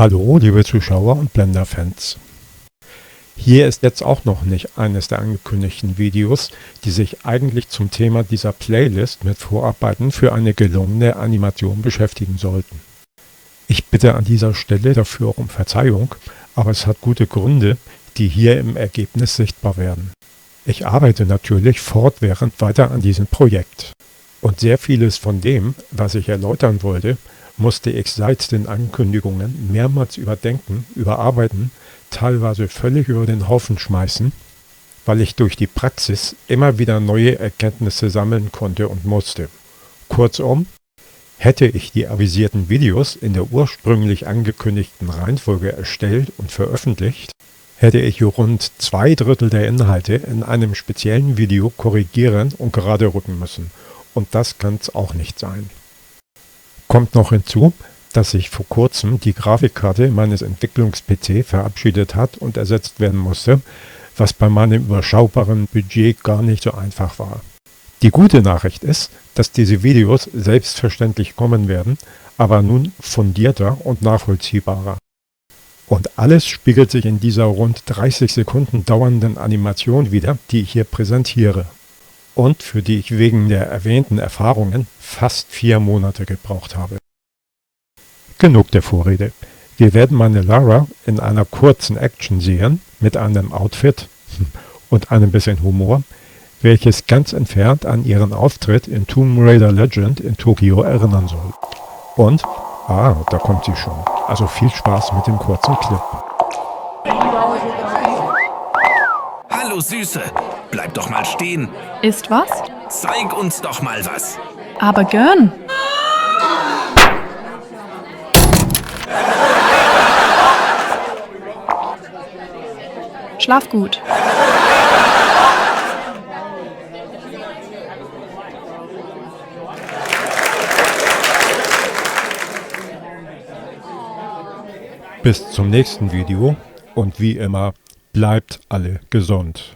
Hallo, liebe Zuschauer und Blender-Fans. Hier ist jetzt auch noch nicht eines der angekündigten Videos, die sich eigentlich zum Thema dieser Playlist mit Vorarbeiten für eine gelungene Animation beschäftigen sollten. Ich bitte an dieser Stelle dafür um Verzeihung, aber es hat gute Gründe, die hier im Ergebnis sichtbar werden. Ich arbeite natürlich fortwährend weiter an diesem Projekt. Und sehr vieles von dem, was ich erläutern wollte, musste ich seit den Ankündigungen mehrmals überdenken, überarbeiten, teilweise völlig über den Haufen schmeißen, weil ich durch die Praxis immer wieder neue Erkenntnisse sammeln konnte und musste. Kurzum, hätte ich die avisierten Videos in der ursprünglich angekündigten Reihenfolge erstellt und veröffentlicht, hätte ich rund 2/3 der Inhalte in einem speziellen Video korrigieren und gerade rücken müssen. Und das kann es auch nicht sein. Kommt noch hinzu, dass sich vor kurzem die Grafikkarte meines Entwicklungs-PC verabschiedet hat und ersetzt werden musste, was bei meinem überschaubaren Budget gar nicht so einfach war. Die gute Nachricht ist, dass diese Videos selbstverständlich kommen werden, aber nun fundierter und nachvollziehbarer. Und alles spiegelt sich in dieser rund 30 Sekunden dauernden Animation wider, die ich hier präsentiere. Und für die ich wegen der erwähnten Erfahrungen fast 4 Monate gebraucht habe. Genug der Vorrede. Wir werden meine Lara in einer kurzen Action sehen, mit einem Outfit und einem bisschen Humor, welches ganz entfernt an ihren Auftritt in Tomb Raider Legend in Tokio erinnern soll. Und, da kommt sie schon. Also viel Spaß mit dem kurzen Clip. Hallo Süße, bleib doch mal stehen. Ist was? Zeig uns doch mal was. Aber gern. Schlaf gut. Bis zum nächsten Video und wie immer, bleibt alle gesund.